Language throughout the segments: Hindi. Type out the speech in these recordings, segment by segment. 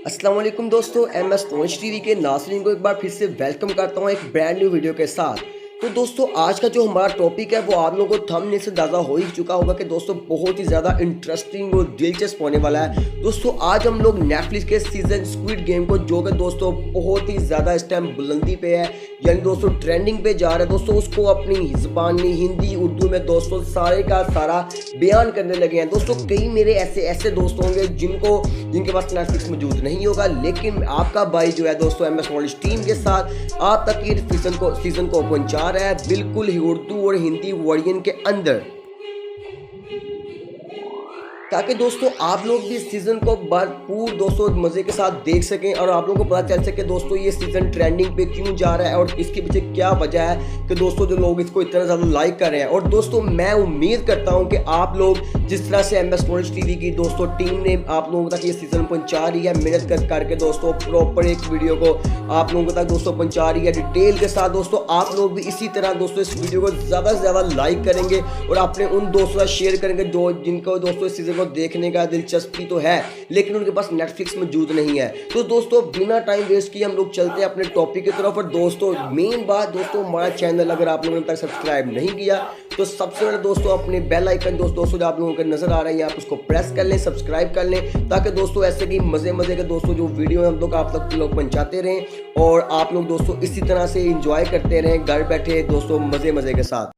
अस्सलाम वालेकुम दोस्तों, MS नॉलेज टीवी के नाज़रीन को एक बार फिर से वेलकम करता हूं एक ब्रांड न्यू वीडियो के साथ। तो दोस्तों आज का जो हमारा टॉपिक है वो आप लोगों को थंबनेल से अंदाज़ा हो ही चुका होगा कि दोस्तों बहुत ही ज़्यादा इंटरेस्टिंग और दिलचस्प होने वाला है। दोस्तों आज हम लोग नेटफ्लिक्स के सीजन स्क्विड गेम को, जो कि दोस्तों बहुत ही ज़्यादा इस टाइम बुलंदी पे है, यानी दोस्तों ट्रेंडिंग पे जा रहा है दोस्तों, उसको अपनी ज़बान में हिंदी उर्दू में दोस्तों सारे का सारा बयान करने लगे हैं। दोस्तों कई मेरे ऐसे दोस्त होंगे जिनके पास नेटफ्लिक्स मौजूद नहीं होगा, लेकिन आपका भाई जो है दोस्तों MS नॉलेज टीम के साथ आप तक ये सीजन को पहुंचा रहा है बिल्कुल ही उर्दू और हिंदी वर्जन के अंदर, ताकि दोस्तों आप लोग भी इस सीज़न को भरपूर दोस्तों मज़े के साथ देख सकें और आप लोगों को पता चल सके दोस्तों ये सीज़न ट्रेंडिंग पे क्यों जा रहा है और इसके पीछे क्या वजह है कि दोस्तों जो लोग इसको इतना ज़्यादा लाइक कर रहे हैं। और दोस्तों मैं उम्मीद करता हूं कि आप लोग जिस तरह से MS नॉलेज टीवी की दोस्तों टीम ने आप लोगों तक ये सीज़न पहुँचा रही है, मेहनत करके दोस्तों प्रॉपर एक वीडियो को आप लोगों तक दोस्तों पहुँचा रही है डिटेल के साथ। दोस्तों आप लोग भी इसी तरह दोस्तों इस वीडियो को ज़्यादा से ज़्यादा लाइक करेंगे और अपने उन दोस्तों का शेयर करेंगे जिनको दोस्तों इस सीज़न को देखने का दिलचस्पी तो है लेकिन उनके पास नेटफ्लिक्स मौजूद नहीं है। तो दोस्तों बिना टाइम वेस्ट किए हम लोग चलते हैं अपने टॉपिक की तरफ। और दोस्तों मेन बात दोस्तों, हमारा चैनल अगर आप लोगों ने तक सब्सक्राइब नहीं किया तो सबसे पहले दोस्तों अपने बेल आइकन दोस्तों जो आप लोगों को नजर आ रहे हैं आप उसको प्रेस कर लें, सब्सक्राइब कर लें, ताकि दोस्तों ऐसे की मजे के दोस्तों जो वीडियो हम लोग आप तक लोग पहुंचाते रहें और आप लोग दोस्तों इसी तरह से इंजॉय करते रहें घर बैठे दोस्तों मजे के साथ।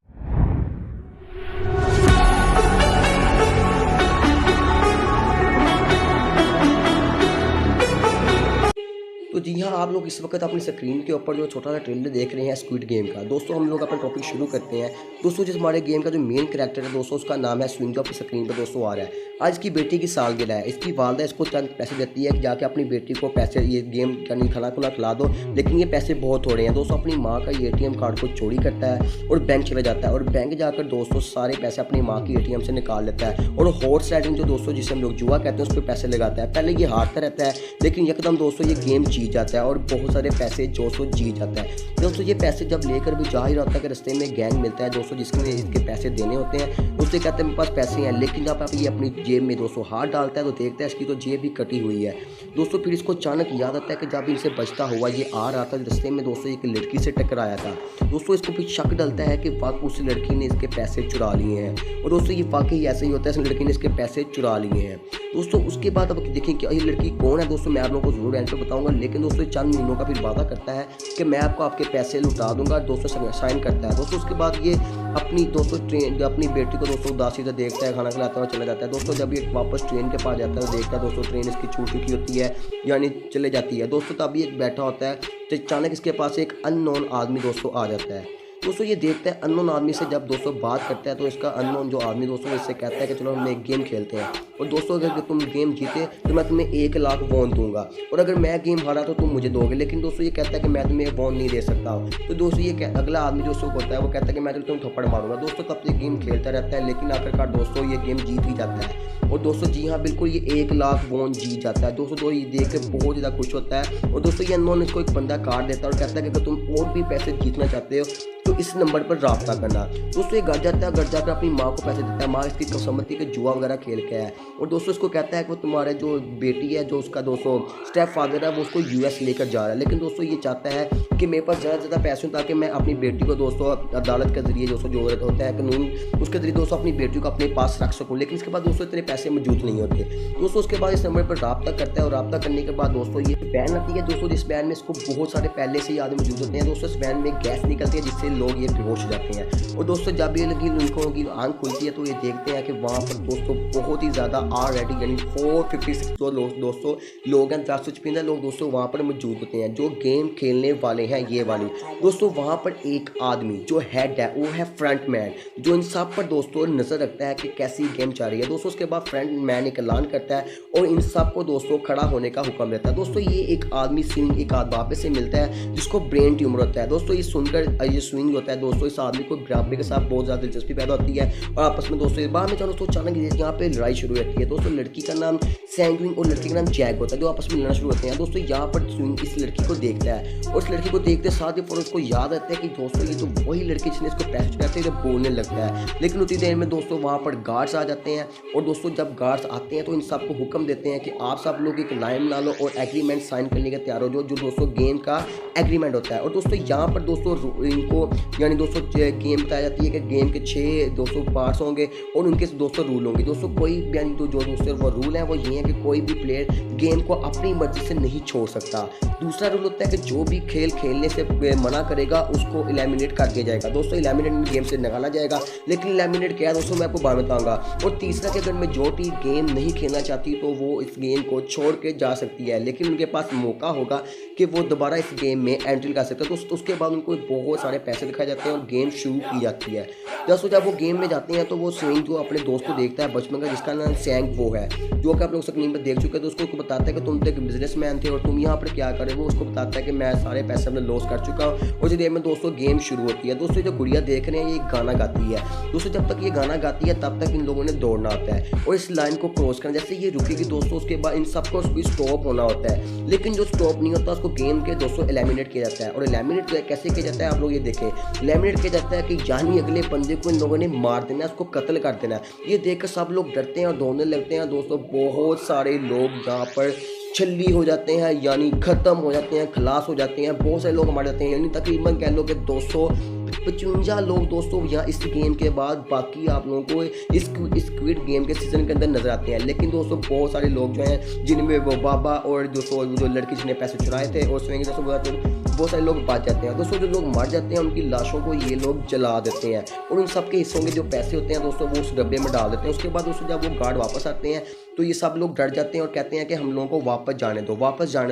तो जी हाँ, आप लोग इस वक्त अपनी स्क्रीन के ऊपर जो छोटा सा ट्रेलर देख रहे हैं स्क्विड गेम का। दोस्तों हम लोग अपना टॉपिक शुरू करते हैं। दोस्तों जिस हमारे गेम का जो मेन कैरेक्टर है दोस्तों उसका नाम है स्विंग, जो अपनी स्क्रीन पर दोस्तों आ रहा है। आज की बेटी की सालगिरह है। इसकी वालदा इसको चंद पैसे देती है कि जाके अपनी बेटी को पैसे ये गेम का नहीं खाना खुला खिला दो, लेकिन ये पैसे बहुत थोड़े हैं। दोस्तों अपनी माँ का ATM कार्ड को चोरी करता है और बैंक चला जाता है और बैंक जाकर दोस्तों सारे पैसे अपनी माँ की ATM से निकाल लेता है और हॉर्स राइडिंग जो दोस्तों जिसे हम लोग जुआ कहते हैं उस पर पैसे लगाता है। पहले ये हारता रहता है लेकिन एकदम दोस्तों ये गेम जीत जाता है और बहुत सारे पैसे दोस्तों जीत जाता है। दोस्तों ये पैसे जब लेकर भी जा ही रहा होता है कि रास्ते में गैंग मिलता है दोस्तों जिसके इसके पैसे देने होते हैं। दोस्तों कहते हैं मेरे पास पैसे हैं, लेकिन जब आप ये अपनी जेब में दोस्तों हाथ डालता है तो देखता है इसकी तो जेब भी कटी हुई है। दोस्तों फिर इसको अचानक याद आता है कि जब इनसे बचता हुआ ये आ रहा था रास्ते में दोस्तों एक लड़की से टकराया था। दोस्तों इसको फिर शक डलता है कि वाकई उस लड़की ने इसके पैसे चुरा लिए हैं और दोस्तों ये वाकई ऐसे ही होता है, इस लड़की ने इसके पैसे चुरा लिए हैं। दोस्तों उसके बाद अब देखें कि ये लड़की कौन है दोस्तों मैं आप लोगों को जरूर आंसर बताऊंगा, लेकिन दोस्तों चंद महीनों का फिर वादा करता है कि मैं आपको आपके पैसे लुटा दूंगा। दोस्तों साइन करता है। दोस्तों उसके बाद ये अपनी दोस्तों अपनी बेटी को दोस्तों उदासी से देखता है, खाना खिलाता हुआ चला जाता है। दोस्तों जब ये वापस ट्रेन के पास जाता है तो देखता है दोस्तों ट्रेन इसकी छूट चुकी होती है, यानी चले जाती है। दोस्तों तब ये बैठा होता है तो अचानक इसके पास एक अननोन आदमी दोस्तों आ जाता है। दोस्तों ये देखता है अननोन आदमी से जब दोस्तों बात करता है तो इसका अननोन जो आदमी दोस्तों इससे कहता है कि चलो हम एक गेम खेलते हैं और दोस्तों अगर तुम गेम जीते तो मैं तुम्हें 1 लाख वॉन दूंगा और अगर मैं गेम हारा तो तुम मुझे दोगे। लेकिन दोस्तों ये कहता है कि मैं तुम्हें वॉन नहीं दे सकता। तो दोस्तों ये अगला आदमी जो होता है वो कहता है कि मैं तुम थप्पड़ मारूंगा। दोस्तों तब ये गेम खेलता रहता है लेकिन आखिरकार दोस्तों ये गेम जीत ही जाता है और दोस्तों जी हाँ बिल्कुल ये 1 लाख वॉन जीत जाता है। दोस्तों ये देख के बहुत ज़्यादा खुश होता है और दोस्तों ये अननोन इसको एक बंदा कार्ड देता है और कहता है कि अगर तुम और भी पैसे जीतना चाहते हो तो इस नंबर पर राब्ता करना। दोस्तों ये घर जाता है, घर जाकर अपनी माँ को पैसे देता है। माँ इसकी कसमती के जुआ वगैरह खेल के है और दोस्तों इसको कहता है कि वो तुम्हारे जो बेटी है जो उसका दोस्तों स्टेप फादर है वो उसको US लेकर जा रहा है। लेकिन दोस्तों ये चाहता है कि मेरे पास ज़्यादा से ज़्यादा पैसे हों ताकि मैं अपनी बेटी को दोस्तों अदालत के जरिए दोस्तों जो होता है कानून उसके जरिए दोस्तों अपनी बेटी को अपने पास रख सकूँ। लेकिन इसके बाद दोस्तों इतने पैसे मौजूद नहीं होते। दोस्तों उसके बाद इस नंबर पर राब्ता करता है और राब्ता करने के बाद दोस्तों ये बैन आती है। दोस्तों इस बैन में इसको बहुत सारे पहले से ही आदमी मौजूद होते हैं। दोस्तों इस बैन में गैस निकलती है जिससे लोग ये बेहोश जाते हैं और दोस्तों जब ये लगी उनको की आंख खुलती है तो ये देखते हैं कि वहाँ पर दोस्तों बहुत ही ज़्यादा ऑलरेडी यानी 456 दोस्तों लोग हैं, 455 लोग दोस्तों वहाँ पर मौजूद होते हैं जो गेम खेलने वाले हैं ये वाली। दोस्तों वहाँ पर एक आदमी जो हेड है वो है फ्रंट मैन, जो इन सब पर दोस्तों नज़र रखता है कि कैसी गेम चल रही है। दोस्तों उसके बाद फ्रंट मैन एक ऐलान करता है और इन सब को दोस्तों खड़ा होने का हुक्म देता है। दोस्तों ये एक आदमी स्विंग एक वापस से मिलता है जिसको ब्रेन ट्यूमर होता है। दोस्तों ये सुनकर ये स्विंग नहीं होता है दोस्तों। इस आदमी को ग्राबरी के साथ बहुत ज़्यादा दिलचस्पी पैदा होती है और आपस में दोस्तों बाद में चलो तो अचानक यहाँ पे लड़ाई शुरू होती है दोस्तों। लड़की का नाम सैंगविन और लड़की का नाम जैक होता है, जो आपस में लड़ना शुरू होते हैं दोस्तों। यहाँ पर इस लड़की को देखता है और उस लड़की को देखते साथ ही पर उसको याद आता है कि दोस्तों ये तो वही लड़की जिसने इसको पैसे चुकाते हैं, जब बोलने लगता है। लेकिन उतनी देर में दोस्तों वहाँ पर गार्ड्स आ जाते हैं और दोस्तों जब गार्ड्स आते हैं तो इन सबको हुक्म देते हैं कि आप सब लोग एक लाइन बना लो और एग्रीमेंट साइन करने के तैयार हो जो दोस्तों गेम का एग्रीमेंट होता है। और दोस्तों यहाँ पर दोस्तों इनको यानी दोस्तों गेम बताई जाती है कि गेम के 6 दोस्तों पार्ट्स होंगे और उनके दोस्तों रूल होंगे दोस्तों। कोई यानी जो दोस्तों वो रूल है वो ये है कि कोई भी प्लेयर गेम को अपनी मर्जी से नहीं छोड़ सकता। दूसरा रूल होता है कि जो भी खेल खेलने से मना करेगा उसको एलिमिनेट कर दिया जाएगा दोस्तों। एलिमिनेट गेम से निकाला जाएगा, लेकिन एलिमिनेट क्या है दोस्तों मैं आपको बाद में बताऊंगा। और तीसरा कि अगर मेजॉरिटी गेम नहीं खेलना चाहती तो वो इस गेम को छोड़ के जा सकती है, लेकिन उनके पास मौका होगा कि वो दोबारा इस गेम में एंट्री कर सकते हैं दोस्तों। उसके बाद उनको बहुत सारे पैसे दिखाए जाते हैं और गेम शुरू की जाती है दोस्तों। जब वो गेम में जाते हैं तो वो स्विंग जो अपने दोस्त को देखता है बचपन का, जिसका नाम सैंग वो है, जो कि आप लोग स्क्रीन पर देख चुके हैं दोस्तों। उसको बताता है कि तुम तो एक बिजनेसमैन थे और तुम यहाँ पर क्या करे। वो उसको बताता है कि मैं सारे पैसे अपने लॉस कर चुका हूँ। और इस गेम में दोस्तों गेम शुरू होती है दोस्तों। जो गुड़िया देख रहे हैं ये गाना गाती है दोस्तों। जब तक ये गाना गाती है तब तक इन लोगों ने दौड़ना होता है और इस लाइन को क्रॉस करना। जैसे ये रुकेगी दोस्तों उसके बाद इन सबको स्टॉप होना होता है, लेकिन जो स्टॉप नहीं होता उसको गेम के दोस्तों एलिमिनेट किया जाता है। और एलिमिनेट कैसे किया जाता है आप लोग ये देखें। एलिमिनेट किया जाता है कि यानी अगले बंदे को इन लोगों ने मार देना है, उसको कत्ल कर देना है। ये देखकर सब लोग डरते हैं और दौड़ने लगते हैं दोस्तों। बहुत सारे लोग यहाँ पर छल्ली हो जाते हैं यानी ख़त्म हो जाते हैं, खलास हो जाते हैं। बहुत सारे लोग मार जाते हैं, यानी तकरीबन कह लो कि 255 लोग दोस्तों यहाँ इस गेम के बाद बाकी आप लोगों को इस स्क्विड गेम के सीजन के अंदर नजर आते हैं। लेकिन दोस्तों बहुत सारे लोग जो हैं जिनमें वो बाबा और दोस्तों जो लड़की जिसने पैसे चुराए थे और स्वयं दोस्तों बहुत सारे लोग बच जाते हैं दोस्तों। जो लोग मर जाते हैं उनकी लाशों को ये लोग जला देते हैं और उन सब के हिस्सों के जो पैसे होते हैं दोस्तों वो उस डब्बे में डाल देते हैं। उसके बाद दोस्तों जब वो गार्ड वापस आते हैं तो ये सब लोग डर जाते हैं और कहते हैं कि हम लोगों को वापस जाने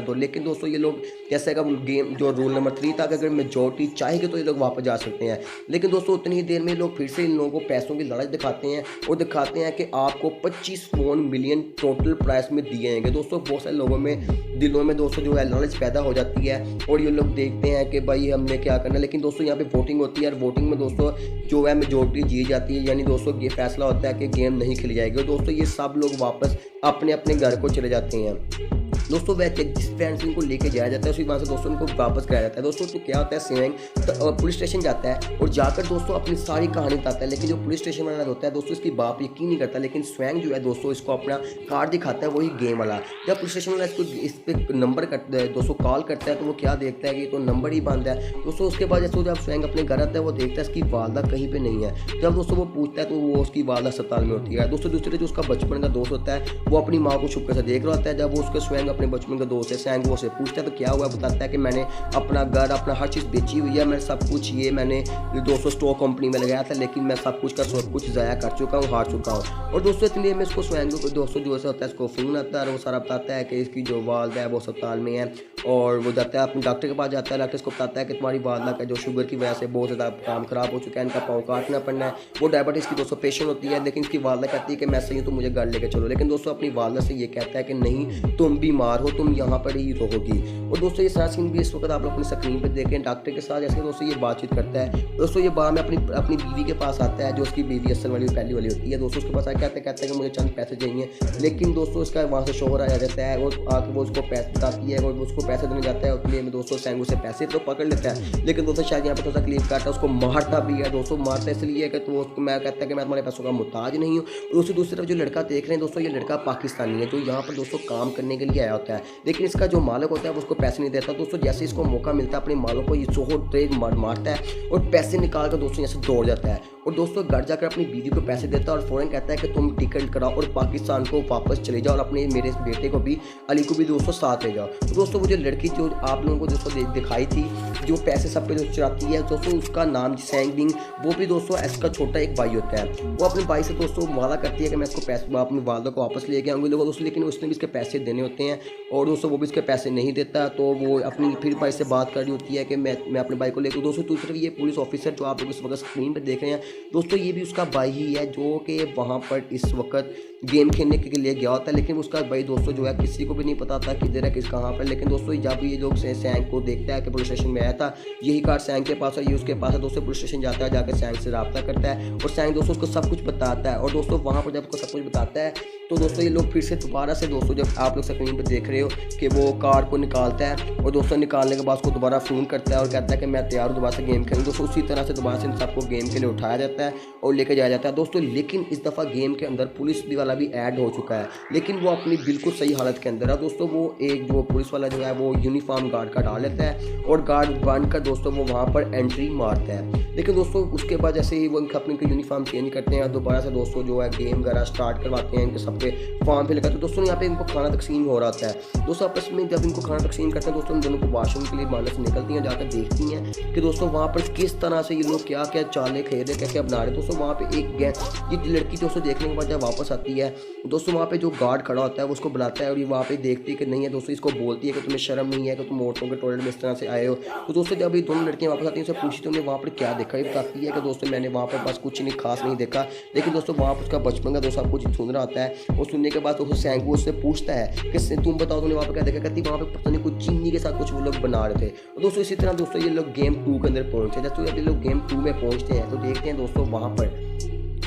दो। लेकिन दोस्तों ये लोग जैसे अगर गेम जो रूल नंबर 3 था, अगर मेजॉरिटी चाहेगी तो ये लोग वापस जा सकते हैं। लेकिन दोस्तों उतनी ही देर में लोग फिर से इन लोगों को पैसों की लालच दिखाते हैं और दिखाते हैं कि आपको 25 मिलियन टोटल प्राइस में दिए जाएंगे दोस्तों। बहुत सारे लोगों में दिलों में दोस्तों जो है लालच पैदा हो जाती है और ये लोग देखते हैं कि भाई हमने क्या करना है। लेकिन दोस्तों यहाँ पे वोटिंग होती है और वोटिंग में दोस्तों जो है मेजॉरिटी जीत जाती है, यानी दोस्तों ये फैसला होता है कि गेम नहीं खेली जाएगी। दोस्तों ये सब लोग वापस अपने अपने घर को चले जाते हैं दोस्तों। वह जिस फ्रेंड्स इनको लेके जाया जाता है उसी वहाँ से दोस्तों इनको वापस कराया जाता है दोस्तों। तो क्या होता है स्वयं तो पुलिस स्टेशन जाता है और जाकर दोस्तों अपनी सारी कहानी बताता है। लेकिन जो पुलिस स्टेशन वाला होता है दोस्तों इसकी बाप यकीन नहीं करता, लेकिन स्वयं जो है दोस्तों इसको अपना कार्ड दिखाता है, वही गेम वाला। जब पुलिस स्टेशन वाला इसको इस पर नंबर करता है दोस्तों, कॉल करता है, तो वो क्या देखता है कि तो नंबर ही बंद है दोस्तों। उसके बाद जैसे जब स्वयं अपने घर आता है वो देखता है इसकी वालदा कहीं पर नहीं है। जब दोस्तों वो पूछता है तो वो उसकी वालदा अस्पताल में होती है दोस्तों। दूसरे जो उसका बचपन का दोस्त होता है वो अपनी माँ को छुपकर से देख रहा होता है। जब वो उसके स्वयं अपने बचपन का दोस्त सैंग वो से पूछता है तो क्या हुआ, बताता है कि मैंने अपना घर अपना हर चीज़ बेची हुई है, मैंने सब कुछ ये मैंने दोस्तों स्टॉक कंपनी में लगाया था, लेकिन मैं सब कुछ ज़ाया कर चुका हूँ, हार चुका हूँ। और दोस्तों इतनी में इसको स्वयं को दोस्तों जो होता है इसको फ़ोन आता है और वो सारा बताता है कि इसकी जो वालदा है वो अस्पताल में है। और वो जाता है अपने डॉक्टर के पास जाता है। डॉक्टर इसको बताता है कि तुम्हारी वालदा का जो शुगर की वजह से बहुत ज़्यादा काम खराब हो चुका है, इनका पाँव काटना पड़ना है। वो डायबिटीज़ की दोस्तों पेशेंट होती है, लेकिन इसकी वालदा कहती है कि मैं सही हूँ तो मुझे घर लेके चलो। लेकिन दोस्तों अपनी वालदा से ये कहता है कि नहीं तुम बीमार हो, तुम यहाँ पर ही रहोगी। और दोस्तों ये सारा सीन भी इस वक्त आप लोग अपनी स्क्रीन पर देखें डॉक्टर के साथ जैसे दोस्तों ये बातचीत करता है। दोस्तों ये बाद में अपनी बीवी के पास आता है, जो उसकी बीवी असल वाली पहली वाली होती है दोस्तों। उसके पास आके कहता है कि मुझे चंद पैसे चाहिए, लेकिन दोस्तों इसका वहाँ से शोहर आ जाता है और आके वो उसको पैसे बताती है और उसको पैसे देने जाता है। उसके में दोस्तों सैंगो से पैसे तो पकड़ लेता है, लेकिन दोस्तों शायद यहाँ पर थोड़ा सा क्लिप काटता है, उसको मारता भी है दोस्तों। मारता इसलिए कि तो उसको मैं कहता है कि मैं तुम्हारे पैसों का मुहताज नहीं हूँ। और दूसरी तरफ जो लड़का देख रहे हैं दोस्तों, ये लड़का पाकिस्तानी है जो यहाँ पर दोस्तों काम करने के लिए आया होता है, लेकिन इसका जो मालिक होता है वो उसको पैसे नहीं देता दोस्तों। जैसे इसको मौका मिलता है अपने मालों को ये जोहर ट्रेड मारता है और पैसे निकाल कर दोस्तों यहाँ से दौड़ जाता है और दोस्तों घर जाकर अपनी बीवी को पैसे देता है और फ़ौरन कहता है कि तुम टिकट कराओ और पाकिस्तान को वापस चले जाओ और अपने मेरे बेटे को भी अली को भी दोस्तों साथ ले जाओ। तो दोस्तों वो जो लड़की जो आप लोगों को दोस्तों दिखाई थी जो पैसे सब पे जो चुराती है दोस्तों, उसका नाम सैंगविन, वो भी दोस्तों इसका छोटा एक भाई होता है। वो अपने भाई से दोस्तों वादा करती है कि मैं इसको पैसे अपनी वालदा को वापस ले गया आऊँगी दोस्तों, लेकिन उसने भी इसके पैसे देने होते हैं और दोस्तों वो भी इसके पैसे नहीं देता। तो वो अपनी फिर भाई से बात कर रही होती है कि मैं अपने भाई को लेकर दोस्तों। दूसरी तरफ ये पुलिस ऑफिसर जो आप लोग इस वक्त स्क्रीन पर देख रहे हैं दोस्तों ये भी उसका भाई ही है जो कि वहाँ पर इस वक्त गेम खेलने के लिए गया होता है, लेकिन उसका भाई दोस्तों जो है किसी को भी नहीं पता था किधर है किस कहाँ पर। लेकिन दोस्तों जब ये लोग सैंग को देखता है कि पुलिस स्टेशन में आया था, यही कार्ड सैंग के पास है, ये उसके पास है। दोस्तों पुलिस स्टेशन जाता है, जाकर सैंग से रब्ता करता है और सैंग दोस्तों उसको सब कुछ बताता है। और दोस्तों वहाँ पर जब उसको सब कुछ बताता है तो दोस्तों ये लोग फिर से दोबारा से दोस्तों जब आप लोग स्क्रीन पर देख रहे हो कि वो कार्ड को निकालता है और दोस्तों निकालने के बाद उसको दोबारा फ़ोन करता है और कहता है कि मैं तैयार हूँ दोबारा से गेम खेलूँ। दोस्तों उसी तरह से दोबारा से इन सबको गेम के लिए उठाया जाता है और लेके जाया जाता है दोस्तों। लेकिन इस दफ़ा गेम के अंदर पुलिस वाला भी ऐड हो चुका है, लेकिन वो अपनी बिल्कुल सही हालत के अंदर है दोस्तों। वो एक जो पुलिस वाला जो है वो यूनिफॉर्म गार्ड का डाल लेता है और गार्ड बनकर दोस्तों वो वहाँ पर एंट्री मारता है। लेकिन दोस्तों उसके बाद जैसे ही वो अपनी यूनिफॉर्म चेंज करते हैं और दोबारा से दोस्तों जो है गेम वगैरह स्टार्ट करवाते हैं, इनके सबके फॉर्म फिल करते हैं दोस्तों। यहाँ पे इनको खाना तकसीम हो रहा है दोस्तों। आपस में जब इनको खाना तकसीम करते हैं दोस्तों, इन दोनों को वॉशरूम के लिए मानस निकलती हैं, जाकर देखती हैं कि दोस्तों वहाँ पर किस तरह से ये लोग क्या क्या चालें खेल रहे, क्या क्या बना रहे। दोस्तों वहाँ पे एक ये लड़की दोस्तों देखने के बाद जब वापस आती है दोस्तों, वहाँ पे जो गार्ड खड़ा होता है वो उसको बुलाता है और ये वहाँ पे देखती है कि नहीं है दोस्तों, इसको बोलती है कि तुम्हें शर्म नहीं है कि तुम औरतों के टॉयलेट में इस तरह से आए हो। तो दोस्तों जब ये दोनों लड़कियाँ वापस आती हैं, उससे पूछती है वहाँ पर क्या देखा। ये बताती है कि दोस्तों मैंने वहाँ पर बस कुछ नहीं खास नहीं देखा। लेकिन दोस्तों वहाँ पर उसका बचपन का दोस्तों सब कुछ सुन रहा होता है और सुनने के बाद दोस्तों सैंगो उससे पूछता है कि तुम बताओ तुमने वहाँ पर क्या देखा। कहती वहाँ पर पता नहीं कुछ चीनी के साथ कुछ वो लोग बना रहे थे। और दोस्तों इसी तरह दोस्तों ये लोग गेम 2 के अंदर पहुँचे। जैसे जब ये लोग गेम 2 में पहुँचते हैं तो देखते हैं दोस्तों वहाँ पर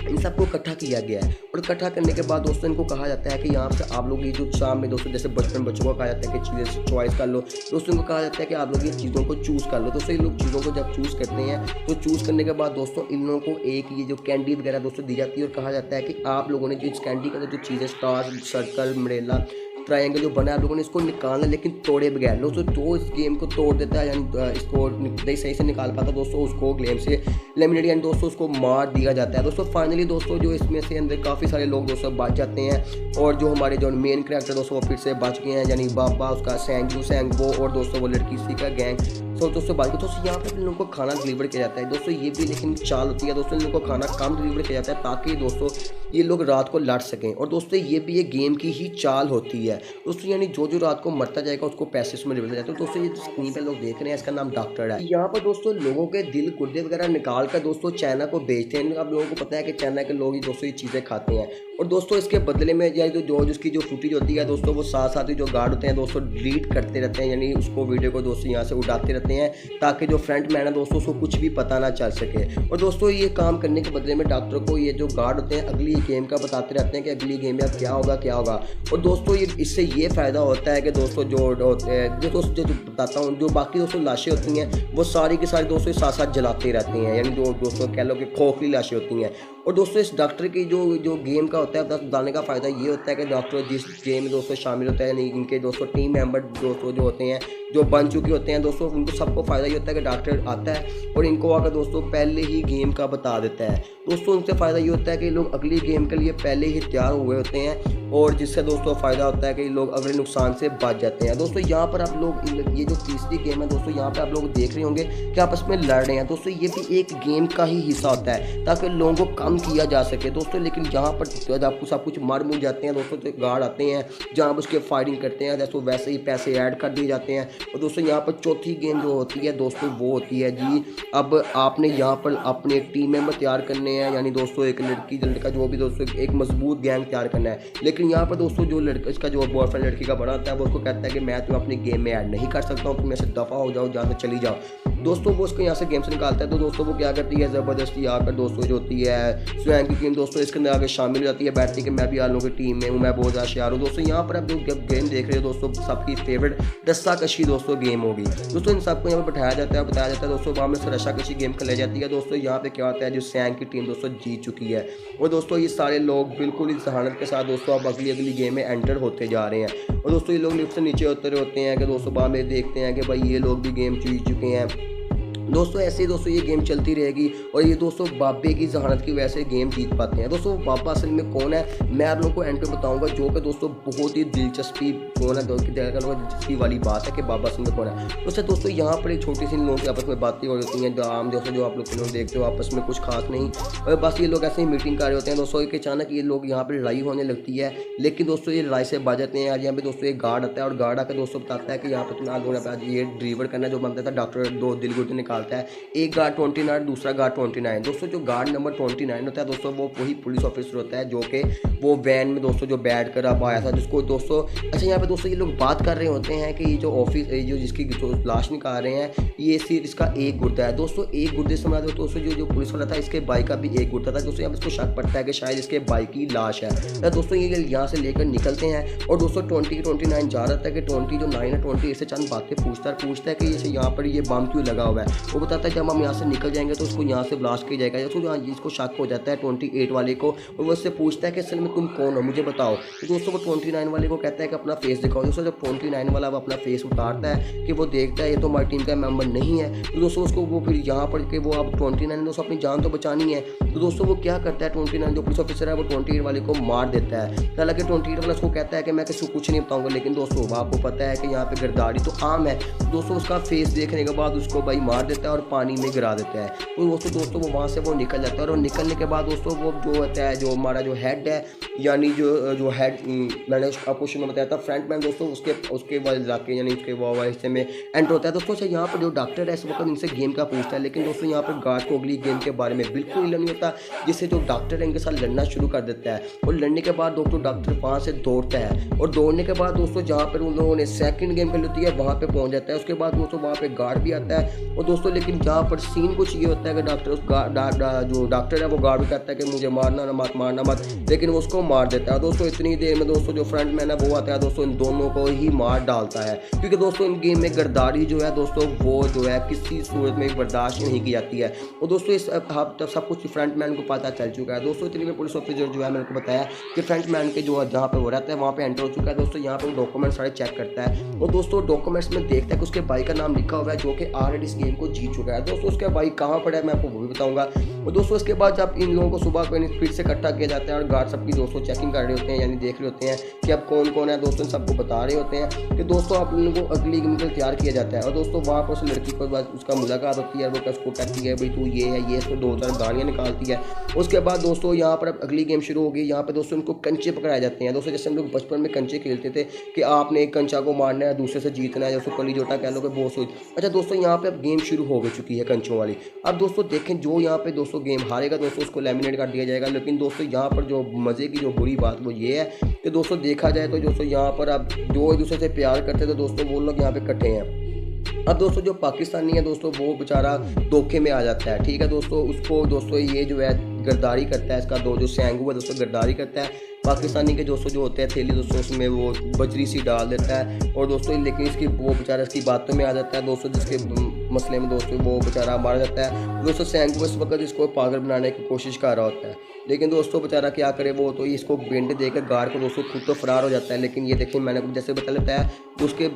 इन सबको इकट्ठा किया गया है और इकट्ठा करने के बाद दोस्तों इनको कहा जाता है कि यहाँ से आप लोग ये जो शाम में दोस्तों जैसे बचपन बच्चों को कहा जाता है कि चीज़ें चॉइस कर लो। दोस्तों इनको कहा जाता है कि आप लोग ये चीज़ों को चूज़ कर लो। दोस्तों ये लोग चीज़ों को जब चूज़ करते हैं तो चूज़ करने के बाद दोस्तों इन लोगों को एक ये जो कैंडी वगैरह दोस्तों दी जाती है और कहा जाता है कि आप लोगों ने जो इस कैंडी का जो चीज़ें स्टार सर्कल मरेला ट्रायंगल जो बना है आप लोगों ने इसको निकालना, लेकिन तोड़े बगैर। दोस्तों जो इस गेम को तोड़ देता है यानी इसको नहीं सही से निकाल पाता दोस्तों, उसको गेम से एलिमिनेट यानी दोस्तों उसको मार दिया जाता है। दोस्तों फाइनली दोस्तों जो इसमें से अंदर काफ़ी सारे लोग दोस्तों बच जाते हैं और जो हमारे जो मेन कैरेक्टर दोस्तों वो फिर से बच गए हैं, यानी बाबा उसका सैंगो और दोस्तों वो लड़की सी का गैंग। सो दोस्तों बाकी दोस्तों यहाँ पर इन लोगों को खाना डिलीवर किया जाता है दोस्तों। ये भी लेकिन चाल होती है दोस्तों, इन लोगों को खाना कम डिलीवर किया जाता है ताकि दोस्तों ये लोग रात को लड़ सकें। और दोस्तों ये भी एक गेम की ही चाल होती है दोस्तों, यानी जो जो रात को मरता जाएगा उसको पैसे उसमें डिलीवर जाता है। तो दोस्तों ये स्क्रीन पे लोग देख रहे हैं इसका नाम डॉक्टर है। यहाँ पर दोस्तों लोगों के दिल गुर्दे वगैरह निकाल कर दोस्तों चाइना को बेचते हैं। अब लोगों को पता है कि चाइना के लोग ही दोस्तों ये चीज़ें खाते हैं और दोस्तों इसके बदले में या जो जिसकी जो फुटेज होती है दोस्तों वो साथ साथ ही जो गार्ड होते हैं दोस्तों डिलीट करते रहते हैं, यानी उसको वीडियो को दोस्तों यहाँ से उड़ाते रहते हैं ताकि जो फ्रंट मैन है दोस्तों उसको कुछ भी पता ना चल सके। और दोस्तों ये काम करने के बदले में डॉक्टर को ये जो गार्ड होते हैं अगली गेम का बताते रहते हैं कि अगली गेम में अब क्या होगा क्या होगा। और दोस्तों ये इससे ये फ़ायदा होता है कि दोस्तों जो होते हैं जो बताता हूँ, जो बाकी दोस्तों लाशें होती हैं वो सारी की सारी दोस्तों साथ साथ जलाते रहते हैं, यानी जो दोस्तों कह लो कि खोखली लाशें होती हैं। और दोस्तों इस डॉक्टर की जो गेम का होता है बताने का फ़ायदा ये होता है कि डॉक्टर जिस गेम में दोस्तों शामिल होता है, यानी इनके दोस्तों टीम मेंबर दोस्तों जो होते हैं जो बन चुके होते हैं दोस्तों, उनको सबको फ़ायदा ये होता है कि डॉक्टर आता है और इनको आकर दोस्तों पहले ही गेम का बता देता है। दोस्तों उनसे फ़ायदा ये होता है कि लोग अगली गेम के लिए पहले ही तैयार हुए होते हैं और जिससे दोस्तों फ़ायदा होता है कि लोग अगले नुकसान से बच जाते हैं। दोस्तों यहाँ पर आप लोग ये जो तीसरी गेम है दोस्तों यहाँ पर आप लोग देख रहे होंगे कि आपस में लड़ रहे हैं दोस्तों, ये भी एक गेम का ही हिस्सा होता है ताकि लोगों को कम किया जा सके दोस्तों। लेकिन यहाँ पर आपको सब कुछ मर मुझ जाते हैं दोस्तों, तो गार्ड आते हैं जहाँ पर उसके फायरिंग करते हैं दोस्तों, वैसे ही पैसे ऐड कर दिए जाते हैं। और दोस्तों यहाँ पर चौथी गेम जो होती है दोस्तों वो होती है जी, अब आपने यहाँ पर अपने टीम मेंबर तैयार करने हैं, यानी दोस्तों एक लड़की लड़का जो भी दोस्तों एक मजबूत गैंग तैयार करना है। लेकिन यहाँ पर दोस्तों जो लड़का इसका जो बॉयफ्रेंड लड़की का बड़ा होता है वो उसको कहता है कि मैं तुम्हें अपनी गेम में ऐड नहीं कर सकता हूँ, तुम ऐसे दफ़ा हो जाओ, जहाँ से चली जाओ। दोस्तों वो उसको यहाँ से गेम से निकालता है तो दोस्तों वो क्या करती है ज़बरदस्ती आकर दोस्तों जो होती है स्वयं की टीम दोस्तों इसके अंदर आकर शामिल हो जाती है, बैठती है कि मैं भी आलू की टीम में हूँ, मैं बहुत ज़्यादा होशियार हूँ। दोस्तों यहाँ पर आप जो गेम देख रहे हो दोस्तों सबकी फेवरेट रस्साकशी दोस्तों गेम होगी दोस्तों। इन सबको यहाँ पर बैठाया जाता है, बताया जाता है दोस्तों वहाँ में से रस्साकशी गेम खेलाई जाती है दोस्तों। यहाँ पे क्या होता है जो सैंग की टीम दोस्तों जीत चुकी है और दोस्तों ये सारे लोग बिल्कुल ही जहानत के साथ दोस्तों अब अगली गेम में एंटर होते जा रहे हैं। और दोस्तों ये लोग लिफ्ट से नीचे उतरे होते हैं कि दोस्तों वहाँ में देखते हैं कि भाई ये लोग भी गेम जीत चुके हैं दोस्तों। ऐसे ही दोस्तों ये गेम चलती रहेगी और ये दोस्तों बाबे की जहानत की वजह से गेम जीत पाते हैं दोस्तों। बाबा असल में कौन है मैं आप लोगों को एंड पे बताऊंगा, जो कि दोस्तों बहुत ही दिलचस्पी कौन है दिलचस्पी वाली बात है कि बाबा असल में कौन है दोस्तों। यहाँ पर एक छोटी सी लोगों की आपस में बातें हो जाती हैं, जो आम दोस्तों जो आप लोग लोग देखते हो आपस में कुछ खास नहीं, और बस ये लोग ऐसे ही मीटिंग कर रहे होते हैं दोस्तों कि अचानक ये लोग यहाँ पर लड़ाई होने लगती है। लेकिन दोस्तों ये लड़ाई से बच जाते हैं। आज यहाँ पे दोस्तों एक गार्ड आता है और गार्ड आकर दोस्तों बताता है कि यहाँ पर तुम्हें आज ये डिलीवर करना जो बनता था डॉक्टर दो दिल गुर्दे निकाल डालता है, एक गार्ड 29, दूसरा गार्ड 29। दोस्तों जो गार्ड नंबर 29 होता है दोस्तों, वो वही पुलिस ऑफिसर होता है जो कि वो वैन में दोस्तों जो बैठ कर अब आया था, जिसको दोस्तों अच्छा यहाँ पे दोस्तों ये लोग बात कर रहे होते हैं कि ये जो ऑफिस जो जिसकी जो लाश निकाल रहे हैं, ये सिर्फ इसका एक गुर्दा है। दोस्तों एक गुर्दे से हमारा दोस्तों जो पुलिस वाला था, इसके बाइक का भी एक गुर्दा था। दोस्तों यहाँ पे इसको शक पड़ता है कि शायद इसके बाइक की लाश है। तो दोस्तों ये यहाँ से लेकर निकलते हैं और दोस्तों 29 जा रहा था कि 20 जो 9 है 28 से चंद बातें पूछता है कि जैसे यहाँ पर ये बम क्यों लगा हुआ है। वो बताता है जब हम यहाँ से निकल जाएंगे तो उसको यहाँ से ब्लास्ट किया जाएगा। दोस्तों यहाँ इसको शक हो जाता है 28 वाले को, और वो उससे पूछता है कि असल में तुम कौन हो, मुझे बताओ। तो दोस्तों वो 29 वाले को कहता है कि अपना फेस दिखाओ। दोस्तों जब 29 वाला वो अपना फेस उतारता है कि वो देखता है ये तो हमारी टीम का मेंबर नहीं है, तो दोस्तों उसको वो फिर यहाँ पर कि वो अब 29 दोस्तों अपनी जान तो बचानी है, तो दोस्तों वो क्या करता है 29 जो पुलिस ऑफिसर है वो 28 वाले को मार देता है। हालांकि 28 वाला उसको कहता है कि मैं किसी को कुछ नहीं बताऊंगा, लेकिन दोस्तों आपको पता है कि यहाँ पे गिरदारी तो आम है। दोस्तों उसका फेस देखने के बाद उसको भाई मार देता है और पानी में गिरा देता है। तो दोस्तों वो वहाँ से वो निकल जाता है, और निकलने के बाद दोस्तों वो जो होता है जो हमारा जो हेड है, यानी जो हेड मैंने आपको शुरू में बताया था फ्रंट मैन, दोस्तों उसके वाले इलाके यानी उसके वो हिस्से में एंटर होता है। दोस्तों अच्छा यहाँ पर जो डॉक्टर है इस वक्त इनसे गेम का पूछता है, लेकिन दोस्तों यहाँ पर गार्ड को अगली गेम के बारे में बिल्कुल इल्म नहीं होता, जिससे जो डॉक्टर है इनके साथ लड़ना शुरू कर देता है। और लड़ने के बाद डॉक्टर वहाँ से दौड़ता है, और दौड़ने के बाद दोस्तों जहाँ पर उन लोगों ने सेकंड गेम खेली होती है वहाँ पे पहुँच जाता है। उसके बाद दोस्तों वहाँ पे गार्ड भी आता है, और दोस्तों लेकिन जहाँ पर सीन कुछ ये होता है कि जो डॉक्टर है वो गार्ड भी कहता है कि मुझे मारना मत, लेकिन वो उसको मार देता है। दोस्तों इतनी देर में दोस्तों जो फ्रंट मैन है वो आता है, दोस्तों इन दोनों को ही मार डालता है, क्योंकि दोस्तों इन गेम में गद्दारी जो है दोस्तों वो जो है किसी सूरत में बर्दाश्त नहीं की जाती है। और दोस्तों इस तब सब कुछ फ्रंट मैन को पता चल चुका है। दोस्तों इतनी में पुलिस ऑफिसर जो है मैंने को बताया कि फ्रंट मैन के जो जहाँ पे वो रहता है वहाँ पे एंटर हो चुका है। दोस्तों यहाँ पर डॉक्यूमेंट सारे चेक करता है, और दोस्तों डॉक्यूमेंट्स में देखता है कि उसके भाई का नाम लिखा हुआ है जो कि ऑलरेडी इस गेम को जीत चुका है। दोस्तों उसका भाई कहाँ पड़ा है मैं आपको वो भी बताऊंगा। और दोस्तों इसके बाद जब इन लोगों को सुबह फिर से इकट्ठा किया जाता है, और गार्ड सबकी दोस्तों चेकिंग कर रहे होते हैं, यानी देख रहे होते हैं कि अब कौन कौन है। दोस्तों सबको बता रहे होते हैं कि दोस्तों आप लोगों को अगली गेम के लिए तैयार किया जाता है। और दोस्तों वहाँ पर उस लड़की को बाद उसका मुलाकात होती है, वो उसको कहती है भाई तू ये है ये, इसको 2-4 गालियाँ निकालती है। उसके बाद दोस्तों यहाँ पर अब अगली गेम शुरू होगी। यहाँ पर दोस्तों उनको कंचे पकड़ाए जाते हैं। दोस्तों जैसे हम लोग बचपन में कंचे खेलते थे कि आपने एक कंचा को मारना है, दूसरे से जीतना है, जैसे कली जोटा कह लो कि बहुत सोच। अच्छा दोस्तों यहाँ पे अब गेम शुरू हो चुकी है कंचों वाली। अब दोस्तों देखें जो यहाँ पे दोस्तों गेम हारेगा दोस्तों उसको लेमिनेट कर दिया जाएगा। लेकिन दोस्तों यहाँ पर जो मज़े की जो बुरी बात वो ये है कि दोस्तों देखा जाए तो दोस्तों यहाँ पर अब जो एक दूसरे से प्यार करते थे दोस्तों वो लोग यहाँ पे इकट्ठे हैं। अब दोस्तों जो पाकिस्तानी है दोस्तों वो बेचारा धोखे में आ जाता है, ठीक है दोस्तों। उसको दोस्तों ये जो है गद्दारी करता है, इसका जो सैंगू है दोस्तों गद्दारी करता है। पाकिस्तानी के दोस्तों जो होते हैं थैली दोस्तों उसमें वो बजरी सी डाल देता है, और दोस्तों लेकिन इसकी वो बेचारा इसकी बातों में आ जाता है दोस्तों, जिसके मसले में दोस्तों वो बेचारा मारा जाता है। दोस्तों सैंगू इस वक्त इसको पागल बनाने की कोशिश कर रहा होता है, लेकिन दोस्तों बेचारा क्या करे, वो तो इसको बेंड देकर गार्ड को दोस्तों खुद तो फरार हो जाता है। लेकिन ये देखिए मैंने जैसे बता लेता है उसके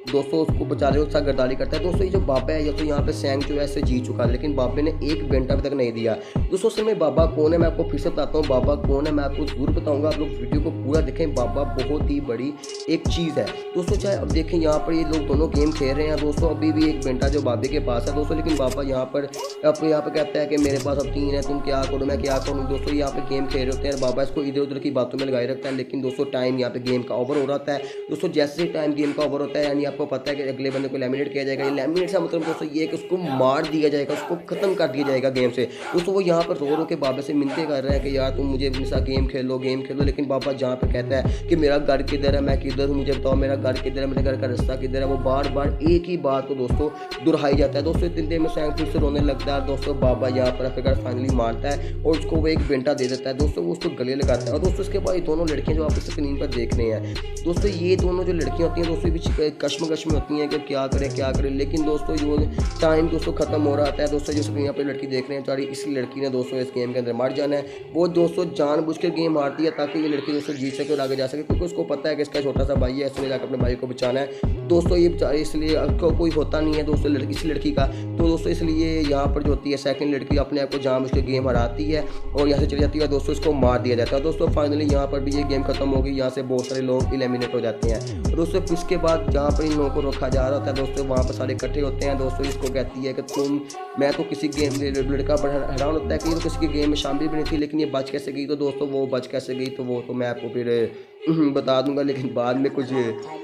दोस्तों उसको बचाने उसका गद्दारी करता है। दोस्तों ये जो बाबा है ये तो यहाँ पे सैंग जो है ऐसे जी चुका है, लेकिन बाबे ने एक घंटा अभी तक नहीं दिया। दोस्तों असल में बाबा कौन है मैं आपको फिर से बताता हूँ। बाबा कौन है मैं आपको जरूर बताऊंगा, आप लोग वीडियो को पूरा देखें। बाबा बहुत ही बड़ी एक चीज़ है दोस्तों। चाहे अब देखें यहाँ पर ये लोग दोनों गेम खेल रहे हैं दोस्तों, अभी भी एक घंटा जो बाबे के पास है दोस्तों, लेकिन बाबा यहाँ पर कहता है कि मेरे पास अब 3 है, तुम क्या करो मैं क्या करूँ। दोस्तों यहाँ पे गेम खेल रहे होते हैं, बाबा इसको इधर उधर की बातों में लगाए रखता है। लेकिन दोस्तों टाइम यहाँ पे गेम का ओवर हो रहा है दोस्तों। जैसे ही टाइम गेम का ओवर होता है यानी आपको पता है कि अगले बंदे को लेमिनेट किया जाएगा। ये लेमिनेट का मतलब दोस्तों ये है कि उसको मार दिया जाएगा, उसको खत्म कर दिया जाएगा गेम से। दोस्तों वो यहाँ पर रो के बाबा से मिन्नतें कर रहे हैं कि यार तुम मुझे हमेशा गेम खेलो। लेकिन बाबा जहाँ पे कहता है कि मेरा घर किधर है, मैं किधर हूँ, मुझे बताओ मेरा घर किधर है, मेरे घर का रास्ता किधर है, वो बार बार एक ही बात को दोस्तों दोहराई जाता है। दोस्तों इतनी देर में सैंग फिर से रोने लगता है। दोस्तों बाबा यहाँ पर अपने घर फाइनली मारता है और उसको वो एक बेंटा दे देता है दोस्तों, वो उसको गले लगाता है। और दोस्तों इसके बाद ये दोनों लड़कियाँ जो आप स्क्रीन पर देख रहे हैं दोस्तों, ये दोनों जो लड़कियाँ होती हैं दोस्तों भी कश्मकश में होती हैं कि क्या करें। लेकिन दोस्तों जो टाइम दोस्तों खत्म हो रहा है दोस्तों, जो स्क्रीन पर लड़की देख रहे हैं सारी, इस लड़की ने दोस्तों इस गेम के अंदर मर जाना है। वो दोस्तों जानबूझकर गेम हारती है ताकि ये लड़की दोस्तों जीत सके और आगे जा सके, क्योंकि उसको पता है कि इसका छोटा सा भाई है, इसलिए जाकर अपने भाई को बचाना है दोस्तों। ये बेचारे इसलिए कोई होता नहीं है दोस्तों इस लड़की का, तो दोस्तों इसलिए यहाँ पर जो होती है सेकंड लड़की अपने आप को जानबूझकर गेम हराती है और यहाँ से चली जाती है दोस्तों, इसको मार दिया जाता है दोस्तों। फाइनली यहाँ पर भी ये गेम खत्म हो गई, यहाँ से बहुत सारे लोग एलिमिनेट हो जाते हैं दोस्तों। इसके बाद जहाँ पर इन लोगों को रखा जा रहा होता है दोस्तों, वहाँ पर सारे इकट्ठे होते हैं दोस्तों। इसको कहती है कि मैं तो किसी गेम लड़का बड़ा हैरान होता है कि ये तो किसी के गेम में शामिल भी नहीं थी, लेकिन ये बच कैसे गई। तो दोस्तों वो बच कैसे गई तो वो तो मैं आपको फिर बता दूंगा, लेकिन बाद में कुछ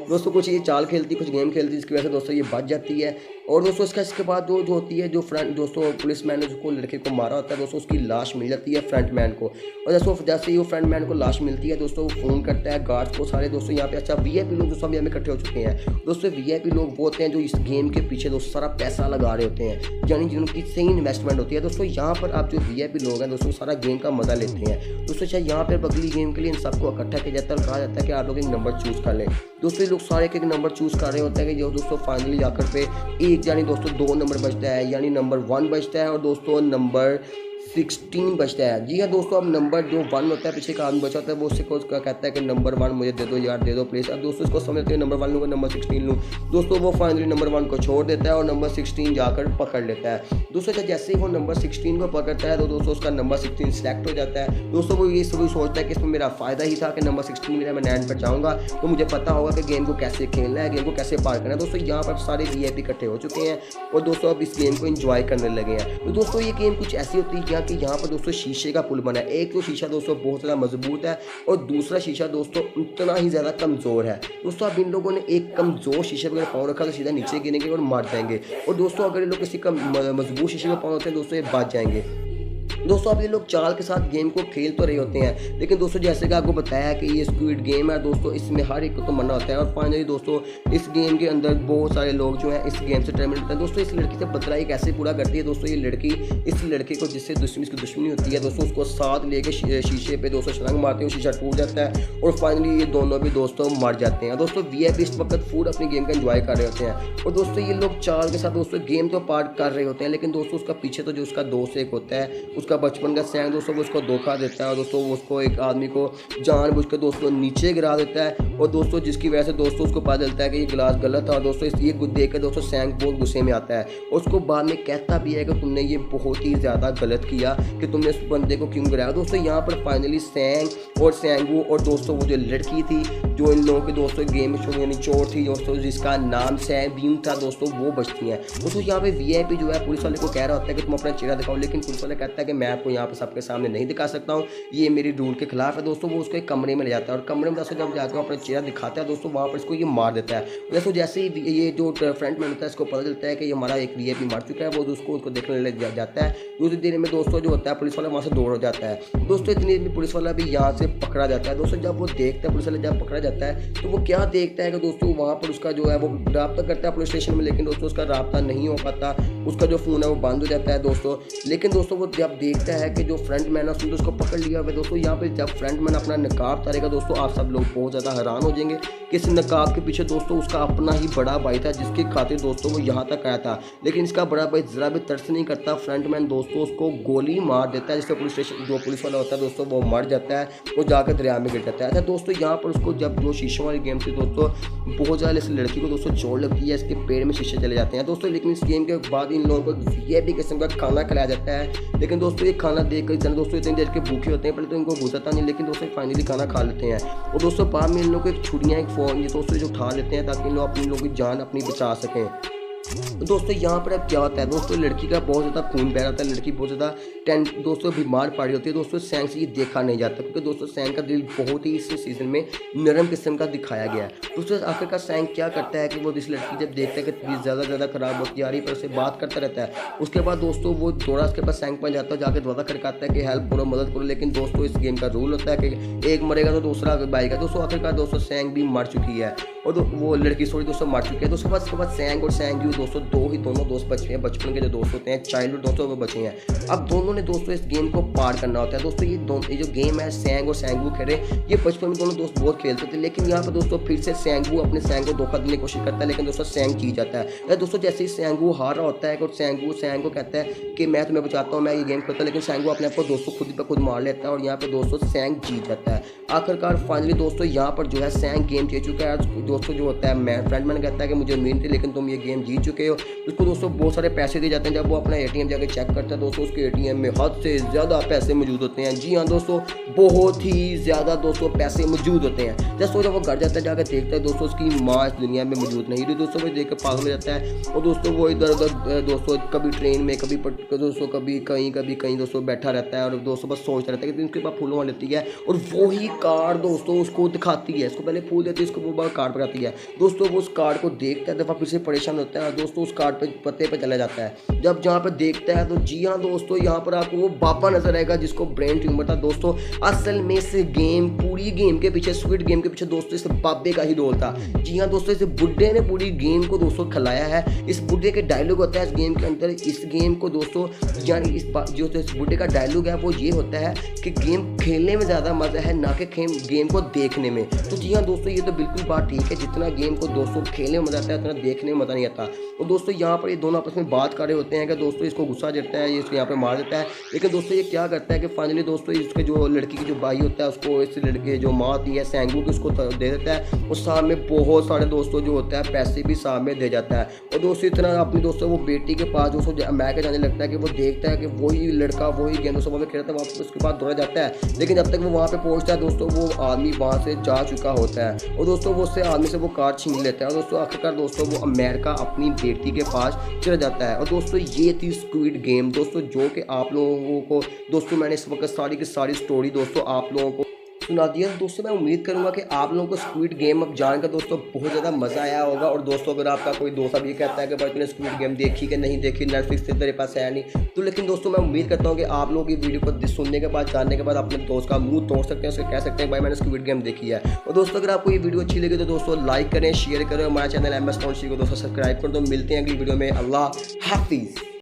दोस्तों कुछ ये चाल खेलती, कुछ गेम खेलती, जिसकी वजह से दोस्तों ये बच जाती है। और दोस्तों इसके बाद जो होती है, जो फ्रंट दोस्तों पुलिस मैन ने उसको लड़के को मारा होता है दोस्तों, उसकी लाश मिल जाती है फ्रंट मैन को। और दोस्तों जैसे ही वो फ्रंट मैन को लाश मिलती है दोस्तों, वो फ़ोन करता है गार्ड्स को सारे दोस्तों यहाँ पे। अच्छा वीआईपी लोग दोस्तों अभी हमें इकट्ठे हो चुके हैं दोस्तों। वीआईपी लोग वो होते हैं जो इस गेम के पीछे दोस्तों सारा पैसा लगा रहे होते हैं, यानी जिनकी सही इन्वेस्टमेंट होती है दोस्तों। यहाँ पर आप जो वीआईपी लोग हैं दोस्तों सारा गेम का मजा लेते हैं दोस्तों। अच्छा यहाँ पर अगली गेम के लिए इन सबको इकट्ठा किया जाता है और कहा जाता है कि आप लोग एक नंबर चूज़ कर लें दोस्तों। ये लोग सारे एक नंबर चूज़ कर रहे होते हैं कि जो दोस्तों फाइनली जाकर पे एक यानी दोस्तों 2 नंबर बचता है, यानी नंबर 1 बचता है और दोस्तों नंबर 16 बचता है। जी हाँ दोस्तों, अब नंबर जो 1 होता है, पीछे का आदमी बचा होता है, वो उससे उसका कहता है कि नंबर 1 मुझे दे दो यार, दे दो प्लीज़। अब दोस्तों इसको समझते हैं नंबर 1 लूँगा, नंबर 16 लूँ दोस्तों। वो फाइनली नंबर 1 को छोड़ देता है और नंबर 16 जाकर पकड़ लेता है दोस्तों। जैसे ही वो नंबर 16 को पकड़ता है तो दोस्तों उसका नंबर 16 सेलेक्ट हो जाता है दोस्तों। वो ये सभी सोचता है कि इसमें मेरा फ़ायदा ही था कि नंबर 16 मेरा, मैं नैन पर जाऊँगा तो मुझे पता होगा कि गेम को कैसे खेलना है, गेम को कैसे पार करना है दोस्तों। यहाँ पर सारे वीआईपी इकट्ठे हो चुके हैं और दोस्तों अब इस गेम को एंजॉय करने लगे हैं। तो दोस्तों ये गेम कुछ ऐसी होती है कि यहाँ पर दोस्तों शीशे का पुल बना है। एक तो शीशा दोस्तों बहुत ज़्यादा मजबूत है और दूसरा शीशा दोस्तों उतना ही ज़्यादा कमज़ोर है दोस्तों। अब इन लोगों ने एक कमज़ोर शीशे पर पाँव रखा तो सीधा नीचे गिरेंगे और मार जाएंगे। और दोस्तों अगर ये लोग किसी कम मजबूत शीशे पर पाँव होते हैं दोस्तों, ये बच जाएंगे दोस्तों। अब ये लोग चाल के साथ गेम को खेल तो रहे होते हैं, लेकिन दोस्तों जैसे कि आपको बताया कि ये स्क्विड गेम है दोस्तों, इसमें हर एक को तो मरना होता है। और फाइनली दोस्तों इस गेम के अंदर बहुत सारे लोग जो हैं इस गेम से टर्मिनेट होते हैं दोस्तों। इस लड़की से बदला ये कैसे पूरा करती है दोस्तों, ये लड़की इस लड़के को जिससे दुश्मनी होती है दोस्तों, उसको साथ लेके शीशे पे दोस्तों छलांग मारते हैं, शीशा टूट जाता है और फाइनली ये दोनों भी दोस्तों मर जाते हैं दोस्तों। वीआईपी इस वक्त फूड अपनी गेम का एंजॉय कर रहे होते हैं और दोस्तों ये लोग चाल के साथ दोस्तों गेम तो पार्ट कर रहे होते हैं, लेकिन दोस्तों उसका पीछे तो जो उसका दोस्त एक होता है, उसका बचपन का सैंग दोस्तों, वो उसको धोखा देता है और दोस्तों वो उसको एक आदमी को जानबूझ के दोस्तों नीचे गिरा देता है और दोस्तों जिसकी वजह से दोस्तों उसको पता चलता है कि ये गिलास गलत था और दोस्तों ये देख कर दोस्तों सैंग बहुत गुस्से में आता है और उसको बाद में कहता भी है कि तुमने ये बहुत ही ज़्यादा गलत किया कि तुमने उस बंदे को क्यों गिराया दोस्तों। यहाँ पर फाइनली सैंग और सैंगू और दोस्तों वो जो लड़की थी जो इन लोगों के दोस्तों गेम में यानी चोर थी दोस्तों, जिसका नाम सैबीन था दोस्तों, वो बचती हैं दोस्तों। यहाँ पे वीआईपी जो है पुलिस वाले को कह रहा होता है कि तुम अपना चेहरा दिखाओ, लेकिन पुलिस वाले कहता है कि मैं आपको यहाँ पे सबके सामने नहीं दिखा सकता हूँ, ये मेरी रूल के खिलाफ है दोस्तों। वो उसको एक कमरे में ले जाता है और कमरे में दोस्तों जब जाकर अपना चेहरा दिखाता है दोस्तों, वहाँ पर इसको ये मार देता है दोस्तों। जैसे ही ये जो फ्रंट मैन होता है इसको पता चलता है कि ये हमारा एक वीआईपी मार चुका है, वो उसको देखने लग जाता है। दूसरी देर में दोस्तों जो होता है पुलिस वाला वहाँ से दौड़ जाता है दोस्तों। इतनी में पुलिस वाला भी यहाँ से पकड़ा जाता है दोस्तों। जब वो देखता है पुलिस वाला जब पकड़ा जाता है तो वो क्या देखता है कि दोस्तों वहाँ पर उसका जो है वो रब्ता करता है पुलिस स्टेशन में, लेकिन दोस्तों उसका रब्ता नहीं हो पाता, उसका जो फ़ोन है वो बंद हो जाता है दोस्तों। लेकिन दोस्तों वो जब देखता है कि जो फ्रंट मैन है उसने तो उसको पकड़ लिया हुआ है दोस्तों। यहाँ पे जब फ्रंट मैन अपना नकाब उतारेगा दोस्तों, आप सब लोग बहुत ज़्यादा हैरान हो जाएंगे कि इस नकाब के पीछे दोस्तों उसका अपना ही बड़ा भाई था, जिसकी खातिर दोस्तों वो यहाँ तक आया था। लेकिन इसका बड़ा भाई ज़रा भी तरस नहीं करता, फ्रंट मैन दोस्तों उसको गोली मार देता है, जिससे पुलिस स्टेशन जो पुलिस वाला होता है दोस्तों वो मर जाता है, वो जाकर दरिया में गिर जाता है। अच्छा दोस्तों यहाँ पर उसको जब जो शीशों वाली गेम थी दोस्तों, बहुत ज़्यादा इस लड़की को दोस्तों चोट लगती है, इसके पेड़ में शीशे चले जाते हैं दोस्तों। लेकिन इस गेम के बाद इन लोगों को वीआईपी किस्म का खाना खिलाया जाता है, लेकिन दोस्तों ये खाना देख कर दोस्तों इतनी देर के भूखे होते हैं, पहले तो इनको गुजरता नहीं, लेकिन दोस्तों फाइनली खाना खा लेते हैं। और दोस्तों बाद में इन लोगों को एक छुरियाँ एक फ़ोन ये दोस्तों जो उठा लेते हैं ताकि इन लोग अपनी लोगों की जान अपनी बचा सकें। तो दोस्तों यहाँ पर अब क्या होता है दोस्तों, लड़की का बहुत ज़्यादा खून बह रहा था, लड़की बहुत ज़्यादा दोस्तों बीमार पड़ रही होती है दोस्तों। सैंग से ये देखा नहीं जाता क्योंकि दोस्तों सैंग का दिल बहुत ही इस सीज़न में नरम किस्म का दिखाया गया है दोस्तों। आखिरकार सैंग क्या करता है कि वो इस लड़की जब देखता है कि ज़्यादा ख़राब होती जा रही है, पर उससे बात करता रहता है। उसके बाद दोस्तों वो दौड़ा उसके पास सैंग पर जाता है, जाकर दौड़ा खड़काता है कि हेल्प करो, मदद करो। लेकिन दोस्तों इस गेम का रूल होता है कि एक मरेगा तो दूसरा बाएगा दोस्तों। आखिरकार दोस्तों सैंग भी मर चुकी है और वो लड़की सॉरी दोस्तों मर चुकी है दोस्तों। उसके बाद सैंग और सैंग दोस्तों दोनों दोस्त बचे हैं, बचपन के जो दोस्त होते हैं, चाइल्डहुड दोस्तों वो बचे हैं। अब दोनों ने दोस्तों इस गेम को पार करना होता है दोस्तों। ये जो गेम है सैंग और सैंगू खेले, ये बचपन में दोनों दोस्त बहुत खेलते थे, लेकिन यहाँ पर दोस्तों फिर से सैंगू अपने सैंग को धोखा देने की कोशिश करता है, लेकिन दोस्तों सैंग जीत जाता है दोस्तों। जैसे ही सैंगू हार रहा होता है और सैंग को कहता है कि मैं तुम्हें बचाता हूँ, मैं ये गेम खेलता हूँ, लेकिन सैंगू अपने आप को दोस्तों खुद पर खुद मार लेता है और यहाँ पर दोस्तों सैंग जीत जाता है। आखिरकार फाइनली दोस्तों यहाँ पर जो है सैंग गेम जीत चुका है दोस्तों। जो होता है मैं फ्रेंड मैन कहता है कि मुझे उम्मीद थी लेकिन तुम ये गेम जीत चुके हो। उसको दोस्तों बहुत सारे पैसे दिए जाते हैं। जब वो अपना एटीएम जाकर चेक करता है दोस्तों, उसके एटीएम में हद से ज़्यादा पैसे मौजूद होते हैं। जी हाँ दोस्तों, बहुत ही ज़्यादा दोस्तों पैसे मौजूद होते हैं। जैसे जब वो घर जाता है जाकर देखता है दोस्तों उसकी माँ इस दुनिया में मौजूद नहीं थी, दोस्तों वो देख कर पागल हो जाता है। और दोस्तों वो इधर उधर दोस्तों कभी ट्रेन में दोस्तों कभी कहीं दोस्तों बैठा रहता है और दोस्तों बस सोचता रहता है कि उसके पास फूलों लेती है और वही कार दोस्तों उसको दिखाती है। इसको पहले फूल देती है, इसको वो कार्ड पकड़ाती है। दोस्तों वो उस कार्ड को देखता है, दफ़ा फिर से परेशान होता है और दोस्तों उस कार्ड पे पते पे चला जाता है। जब जहाँ पर देखता है तो जी हाँ दोस्तों यहाँ पर आपको वो बाबा नजर आएगा जिसको ब्रेन ट्यूमर था। दोस्तों असल में इस गेम पूरी गेम के पीछे स्क्विड गेम के पीछे दोस्तों इस बाबे का ही रोल था। जी हाँ दोस्तों इस बुड्ढे ने पूरी गेम को दोस्तों खिलाया है। इस बुड्ढे के डायलॉग होता है इस गेम के अंदर, इस गेम को दोस्तों यानी जो इस बुड्ढे का डायलॉग है वो ये होता है कि गेम खेलने में ज़्यादा मज़ा है ना कि गेम को देखने में। तो जी हाँ दोस्तों ये तो बिल्कुल बात ठीक है, जितना गेम को दोस्तों खेलने में मज़ा आता है उतना देखने में मज़ा नहीं आता। और दोस्तों यहाँ पर ये दोनों आपस में बात कर रहे होते हैं कि दोस्तों इसको गुस्सा देता है, ये इसको यहाँ पे मार देता है। लेकिन दोस्तों ये क्या करता है कि फाइनली दोस्तों इसके जो लड़की की जो भाई होता है उसको इस लड़के जो माँ होती है सैंगू की उसको दे देता है और सामने बहुत सारे दोस्तों जो होता है पैसे भी सामने दे जाता है। और दोस्तों इतना अपनी दोस्तों वो बेटी के पास दोस्तों अमेरिका जाने लगता है कि वो देखता है कि वही लड़का वही गेंदों से में खेलता है, वापस उसके बाद दौड़ा जाता है। लेकिन जब तक वो वहाँ पे पहुँचता है दोस्तों वो आदमी वहाँ से जा चुका होता है और दोस्तों वो उससे आदमी से वो कार छीन लेता है और दोस्तों आखिरकार दोस्तों वो अमेरिका अपनी बेटी के पास चला जाता है। और दोस्तों ये थी स्क्विड गेम दोस्तों, जो कि आप लोगों को दोस्तों मैंने इस वक्त सारी की सारी स्टोरी दोस्तों आप लोगों को सुना दिया। दोस्तों मैं उम्मीद करूंगा कि आप लोगों को स्क्विड गेम अब जानकर दोस्तों बहुत ज़्यादा मज़ा आया होगा। और दोस्तों अगर आपका कोई दोस्त अभी कहता है कि भाई तूने स्क्विड गेम देखी कि नहीं देखी, नेटफ्लिक्स से तेरे पास है नहीं, तो लेकिन दोस्तों मैं उम्मीद करता हूँ कि आप लोग ये वीडियो को सुनने के बाद जानने के बाद अपने दोस्त का मुंह तोड़ सकते हैं, उसको कह सकते हैं भाई मैंने स्क्विड गेम देखी है। और दोस्तों अगर आपको ये वीडियो अच्छी लगी तो दोस्तों लाइक करें, शेयर करें, हमारा चैनल MS Township को दोस्तों सब्सक्राइब कर दो। मिलते हैं अगली वीडियो में, अल्लाह हाफिज़।